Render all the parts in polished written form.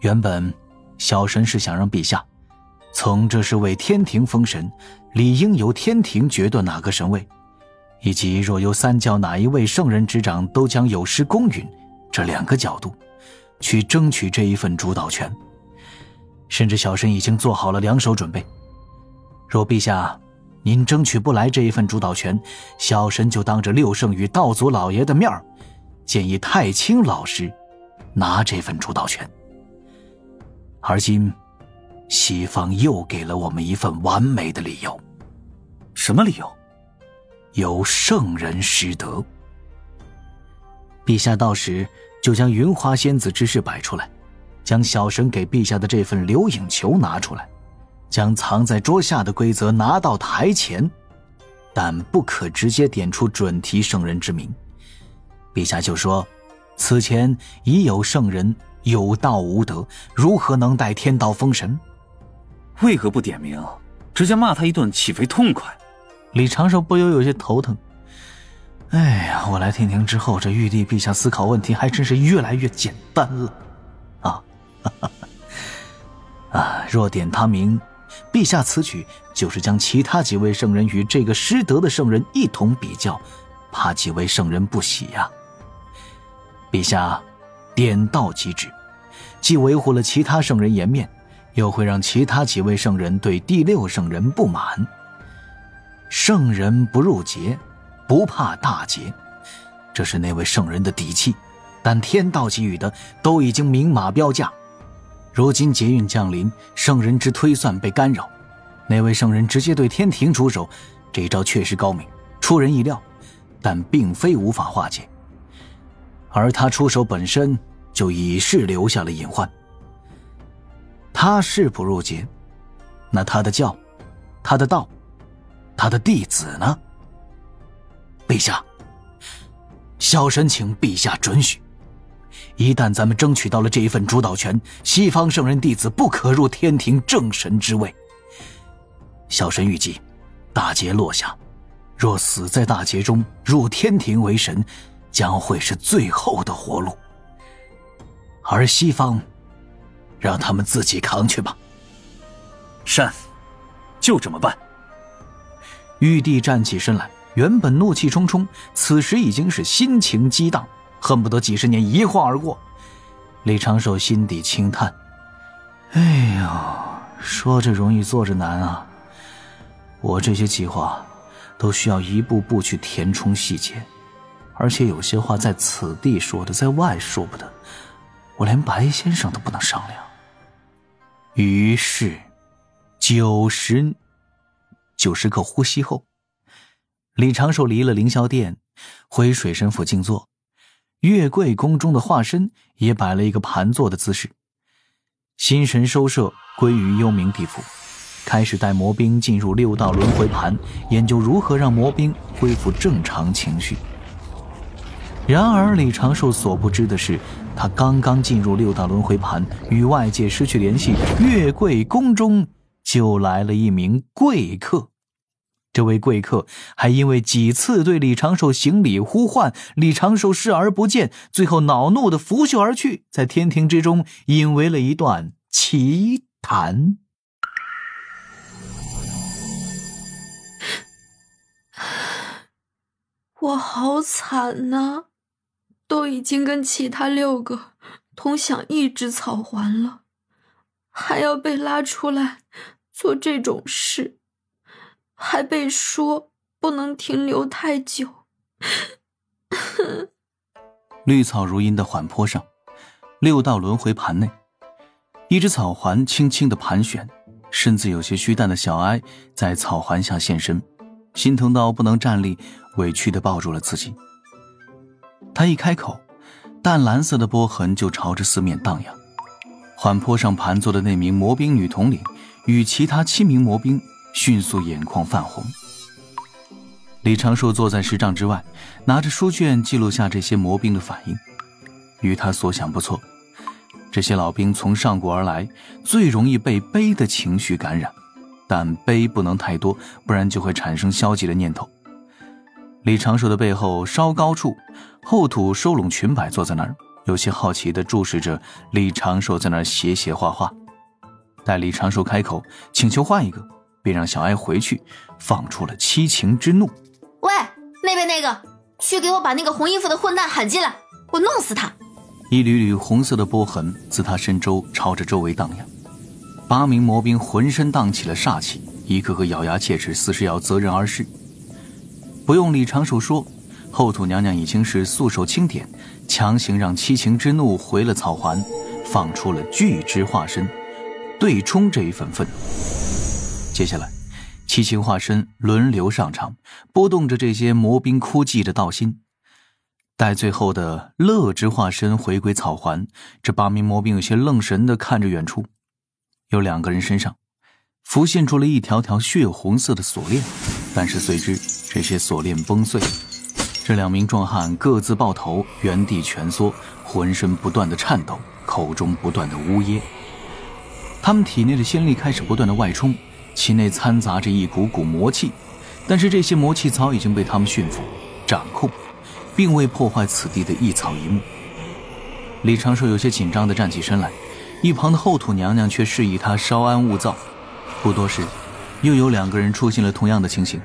原本小神是想让陛下从这是为天庭封神，理应由天庭决断哪个神位，以及若由三教哪一位圣人执掌都将有失公允这2个角度去争取这一份主导权。甚至小神已经做好了2手准备，若陛下您争取不来这一份主导权，小神就当着6圣与道祖老爷的面建议太清老师拿这份主导权。而今西方又给了我们一份完美的理由。什么理由？由圣人施德。陛下到时就将云华仙子之事摆出来，将小神给陛下的这份流影球拿出来，将藏在桌下的规则拿到台前，但不可直接点出准提圣人之名。陛下就说，此前已有圣人有道无德，如何能代天道封神？为何不点名，直接骂他一顿，岂非痛快？李长寿不由有些头疼。哎呀，我来天庭之后，这玉帝陛下思考问题还真是越来越简单了若点他名，陛下此举就是将其他几位圣人与这个失德的圣人一同比较，怕几位圣人不喜呀。陛下点到即止，既维护了其他圣人颜面，又会让其他几位圣人对第6圣人不满。圣人不入劫，不怕大劫，这是那位圣人的底气，但天道给予的都已经明码标价。如今劫运降临，圣人之推算被干扰，那位圣人直接对天庭出手，这一招确实高明，出人意料，但并非无法化解。而他出手本身就已是留下了隐患。他是不入劫，那他的教，他的道，他的弟子呢？陛下，小神请陛下准许，一旦咱们争取到了这一份主导权，西方圣人弟子不可入天庭正神之位。小神预计大劫落下，若死在大劫中，入天庭为神将会是最后的活路，而西方让他们自己扛去吧。善，就这么办。玉帝站起身来，原本怒气冲冲，此时已经是心情激荡，恨不得几十年一晃而过。李长寿心底轻叹，哎呀，说着容易做着难啊，我这些计划都需要一步步去填充细节，而且有些话在此地说的，在外说不得，我连白先生都不能商量。于是90个呼吸后，李长寿离了凌霄殿，回水神府静坐。月桂宫中的化身也摆了一个盘坐的姿势，心神收摄归于幽冥地府，开始带魔兵进入6道轮回盘，研究如何让魔兵恢复正常情绪。然而李长寿所不知的是，他刚刚进入6道轮回盘，与外界失去联系，月桂宫中就来了一名贵客。这位贵客还因为几次对李长寿行礼呼唤，李长寿视而不见，最后恼怒地拂袖而去，在天庭之中引为了一段奇谈。我好惨呐，都已经跟其他6个同享一只草环了，还要被拉出来做这种事，还被说不能停留太久。绿草如茵的缓坡上，6道轮回盘内，一只草环轻轻地盘旋，身子有些虚淡的小哀在草环下现身，心疼到不能站立，委屈地抱住了自己。他一开口，淡蓝色的波痕就朝着四面荡漾。缓坡上盘坐的那名魔兵女统领与其他7名魔兵迅速眼眶泛红。李长寿坐在10丈之外，拿着书卷记录下这些魔兵的反应。与他所想不错，这些老兵从上古而来，最容易被悲的情绪感染，但悲不能太多，不然就会产生消极的念头。李长寿的背后稍高处，后土收拢裙摆坐在那儿，有些好奇地注视着李长寿在那儿写写画画。待李长寿开口请求换一个，便让小艾回去放出了七情之怒。喂，那边那个，去给我把那个红衣服的混蛋喊进来，我弄死他！一缕缕红色的波痕自他身周朝着周围荡漾，8名魔兵浑身荡起了煞气，一个个咬牙切齿，似是要择人而噬。不用李长寿说，后土娘娘已经是素手轻点，强行让七情之怒回了草环，放出了巨之化身，对冲这一份愤怒。接下来七情化身轮流上场，拨动着这些魔兵哭泣的道心。待最后的乐之化身回归草环，这8名魔兵有些愣神地看着远处，有2个人身上浮现出了一条条血红色的锁链，但是随之这些锁链崩碎，这2名壮汉各自抱头，原地蜷缩，浑身不断的颤抖，口中不断的呜咽。他们体内的仙力开始不断的外冲，其内掺杂着一股股魔气，但是这些魔气早已经被他们驯服掌控，并未破坏此地的一草一木。李长寿有些紧张地站起身来，一旁的后土娘娘却示意他稍安勿躁。不多时，又有2个人出现了同样的情形，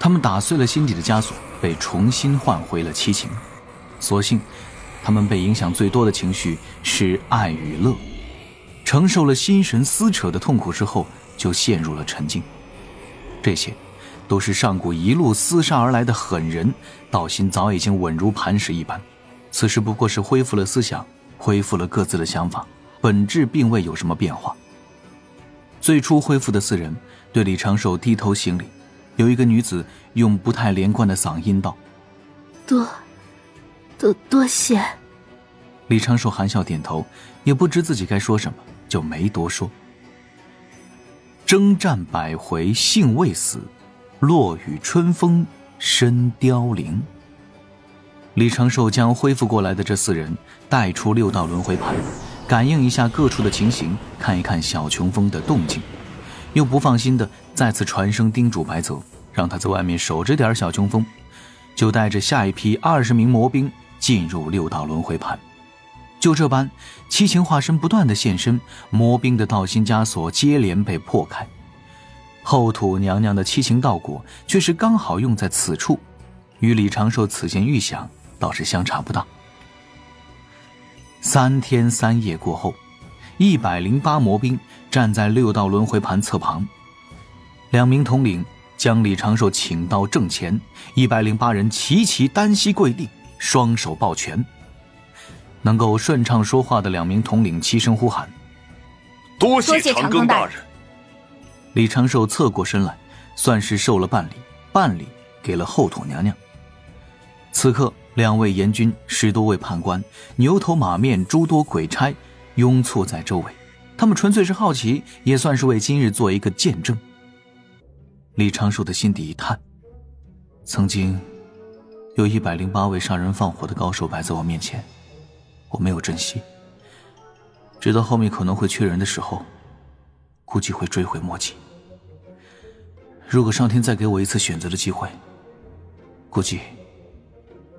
他们打碎了心底的枷锁，被重新换回了七情。所幸他们被影响最多的情绪是爱与乐，承受了心神撕扯的痛苦之后，就陷入了沉静。这些都是上古一路厮杀而来的狠人，道心早已经稳如磐石一般，此时不过是恢复了思想，恢复了各自的想法，本质并未有什么变化。最初恢复的4人对李长寿低头行礼，有一个女子用不太连贯的嗓音道：多谢。李长寿含笑点头，也不知自己该说什么，就没多说。征战100回幸未死，落雨春风身凋零。李长寿将恢复过来的这4人带出6道轮回盘，感应一下各处的情形，看一看小琼峰的动静，又不放心的再次传声叮嘱白泽，让他在外面守着点小琼峰，就带着下一批20名魔兵进入6道轮回盘。就这般，七情化身不断的现身，魔兵的道心枷锁接连被破开。后土娘娘的七情道果却是刚好用在此处，与李长寿此前预想倒是相差不大。3天3夜过后，108魔兵站在6道轮回盘侧旁，2名统领将李长寿请到正前，108人齐齐单膝跪地，双手抱拳。能够顺畅说话的2名统领齐声呼喊：多谢长庚大人。李长寿侧过身来，算是受了半礼，半礼给了后土娘娘。此刻2位阎君10多位判官，牛头马面诸多鬼差拥簇在周围，他们纯粹是好奇，也算是为今日做一个见证。李长寿的心底一叹，曾经有108位杀人放火的高手摆在我面前，我没有珍惜，直到后面可能会缺人的时候，估计会追悔莫及。如果上天再给我一次选择的机会，估计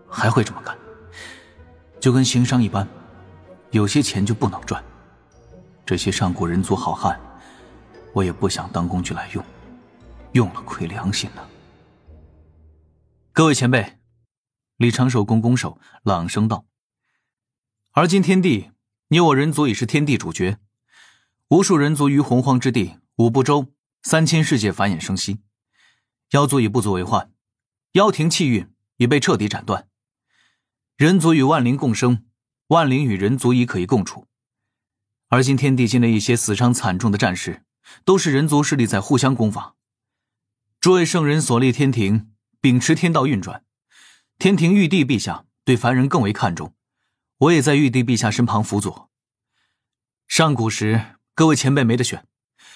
还会这么干。就跟行商一般，有些钱就不能赚，这些上古人族好汉，我也不想当工具来用，用了亏良心呢。各位前辈，李长寿拱拱手，朗声道：而今天地，你我人族已是天地主角，无数人族于洪荒之地5部洲3000世界繁衍生息，妖族已不足为患，妖庭气运已被彻底斩断，人族与万灵共生，万灵与人族已可以共处。而今天地间的一些死伤惨重的战士，都是人族势力在互相攻伐。诸位圣人所立天庭，秉持天道运转，天庭玉帝陛下对凡人更为看重，我也在玉帝陛下身旁辅佐。上古时各位前辈没得选，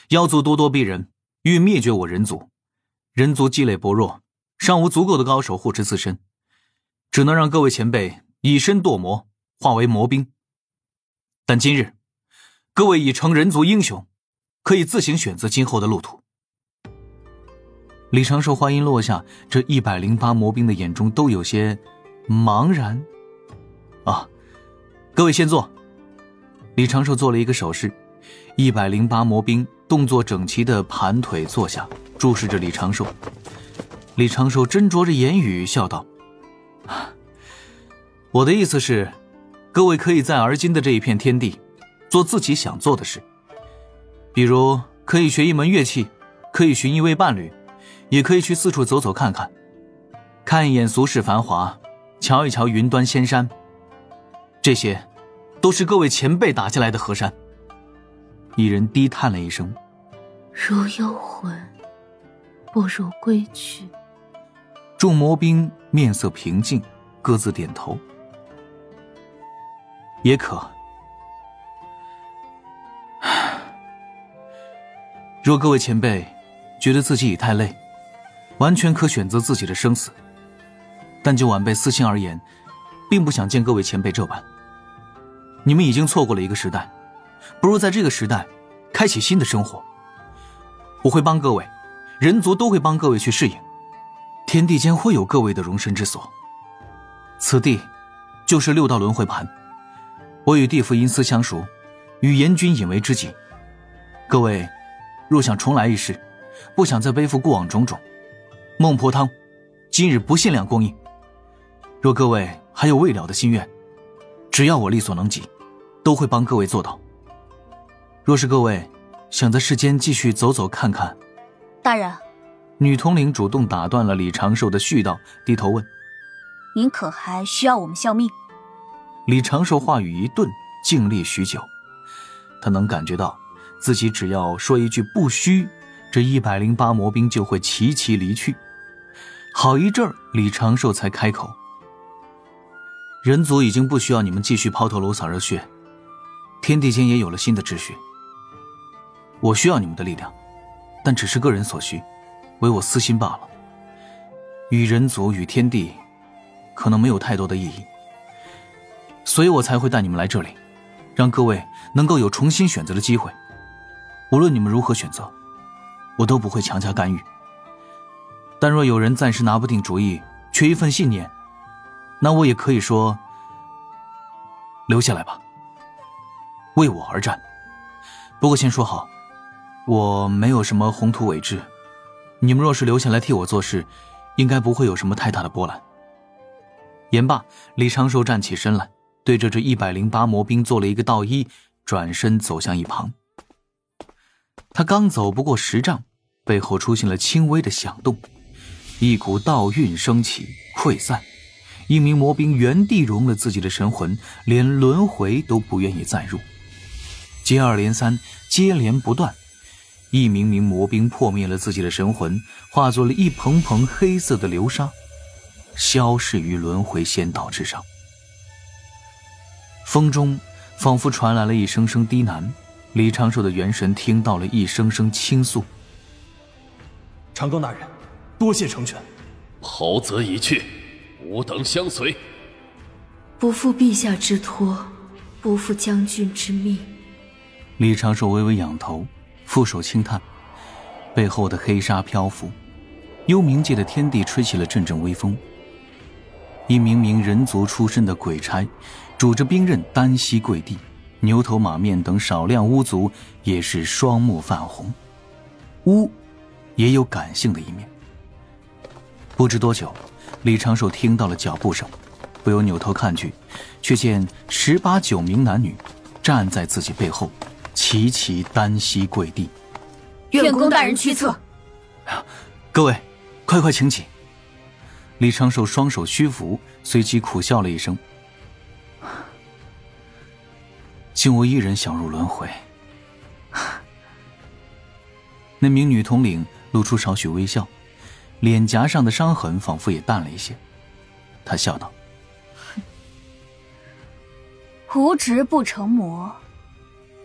妖族咄咄逼人，欲灭绝我人族，人族积累薄弱，尚无足够的高手护持自身，只能让各位前辈以身堕魔，化为魔兵。但今日各位已成人族英雄，可以自行选择今后的路途。李长寿话音落下，这108魔兵的眼中都有些茫然。各位先坐。李长寿做了一个手势，108魔兵动作整齐地盘腿坐下，注视着李长寿。李长寿斟酌着言语，笑道：我的意思是，各位可以在而今的这一片天地做自己想做的事，比如可以学一门乐器，可以寻一位伴侣，也可以去四处走走看看，看一眼俗世繁华，瞧一瞧云端仙山，这些都是各位前辈打下来的河山。一人低叹了一声：如幽魂，不如归去。众魔兵面色平静，各自点头。也可。若各位前辈觉得自己已太累，完全可选择自己的生死，但就晚辈私心而言，并不想见各位前辈这般。你们已经错过了一个时代，不如在这个时代开启新的生活。我会帮各位，人族都会帮各位去适应，天地间会有各位的容身之所。此地就是6道轮回盘，我与地府阴司相熟，与阎君引为知己。各位若想重来一世，不想再背负过往种种，孟婆汤今日不限量供应。若各位还有未了的心愿，只要我力所能及，都会帮各位做到。若是各位想在世间继续走走看看。大人，女统领主动打断了李长寿的絮叨，低头问：您可还需要我们效命？李长寿话语一顿，静立许久。他能感觉到自己只要说一句不需，这108魔兵就会齐齐离去。好一阵儿，李长寿才开口：人族已经不需要你们继续抛头颅洒热血，天地间也有了新的秩序。我需要你们的力量，但只是个人所需，为我私心罢了。与人族与天地可能没有太多的意义，所以我才会带你们来这里，让各位能够有重新选择的机会。无论你们如何选择，我都不会强加干预。但若有人暂时拿不定主意，缺一份信念，那我也可以说：留下来吧，为我而战。不过先说好，我没有什么宏图伟志，你们若是留下来替我做事，应该不会有什么太大的波澜。言罢，李长寿站起身来，对着这108魔兵做了一个道揖，转身走向一旁。他刚走不过10丈，背后出现了轻微的响动，一股道运升起溃散，一名魔兵原地融了自己的神魂，连轮回都不愿意再入。接二连三，接连不断，一名名魔兵破灭了自己的神魂，化作了一蓬蓬黑色的流沙，消逝于轮回仙道之上。风中仿佛传来了一声声低喃，李长寿的元神听到了一声声倾诉：长庚大人，多谢成全。袍泽已去，吾等相随。不负陛下之托，不负将军之命。李长寿微微仰头，负手轻叹，背后的黑纱漂浮，幽冥界的天地吹起了阵阵微风。一名名人族出身的鬼差拄着兵刃单膝跪地，牛头马面等少量巫族也是双目泛红。巫也有感性的一面。不知多久，李长寿听到了脚步声，不由扭头看去，却见18、19名男女站在自己背后，齐齐单膝跪地。愿公大人驱策。各位，快快请起。李长寿双手虚扶，随即苦笑了一声：竟无一人想入轮回。那名女统领露出少许微笑，脸颊上的伤痕仿佛也淡了一些。她笑道：无职不成魔，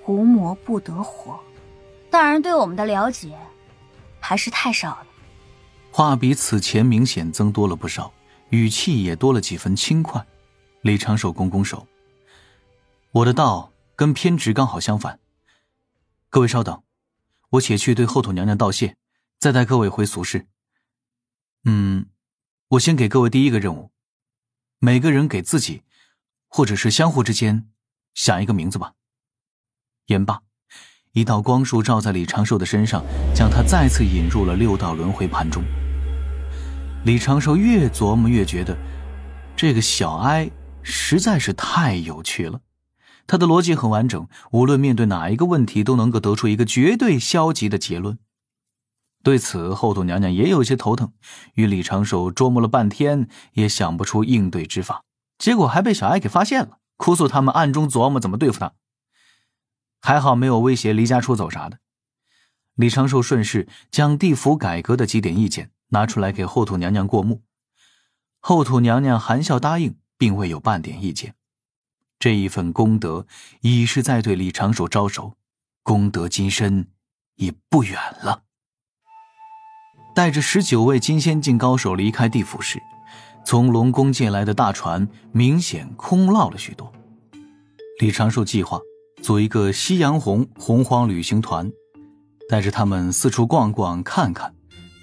无魔不得活。大人对我们的了解还是太少了。话比此前明显增多了不少，语气也多了几分轻快。李长寿拱拱手：我的道跟偏执刚好相反。各位稍等，我且去对后土娘娘道谢，再带各位回俗世。我先给各位第一个任务，每个人给自己或者是相互之间想一个名字吧。言罢，一道光束照在李长寿的身上，将他再次引入了6道轮回盘中。李长寿越琢磨越觉得这个小哀实在是太有趣了，他的逻辑很完整，无论面对哪一个问题都能够得出一个绝对消极的结论。对此，后土娘娘也有些头疼，与李长寿琢磨了半天也想不出应对之法，结果还被小哀给发现了，哭诉他们暗中琢磨怎么对付他。还好没有威胁离家出走啥的。李长寿顺势将地府改革的几点意见拿出来给后土娘娘过目，后土娘娘含笑答应，并未有半点意见。这一份功德已是在对李长寿招手，功德今生已不远了。带着19位金仙境高手离开地府时，从龙宫借来的大船明显空落了许多。李长寿计划组一个夕阳红洪荒旅行团，带着他们四处逛逛看看，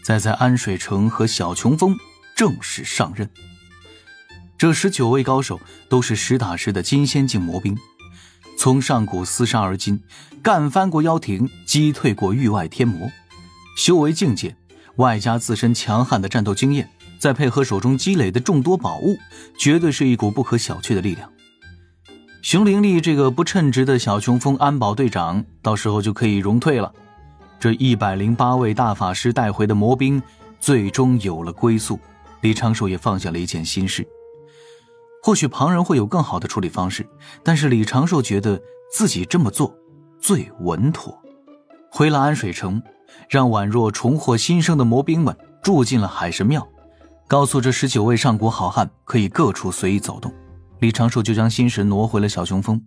再在安水城和小琼峰正式上任。这19位高手都是实打实的金仙境魔兵，从上古厮杀而今，干翻过妖庭，击退过域外天魔，修为境界外加自身强悍的战斗经验，再配合手中积累的众多宝物，绝对是一股不可小觑的力量。熊灵力这个不称职的小琼峰安保队长到时候就可以荣退了。这108位大法师带回的魔兵最终有了归宿，李长寿也放下了一件心事。或许旁人会有更好的处理方式，但是李长寿觉得自己这么做最稳妥。回了安水城，让宛若重获新生的魔兵们住进了海神庙，告诉这19位上古好汉可以各处随意走动。李长寿就将心神挪回了小琼峰，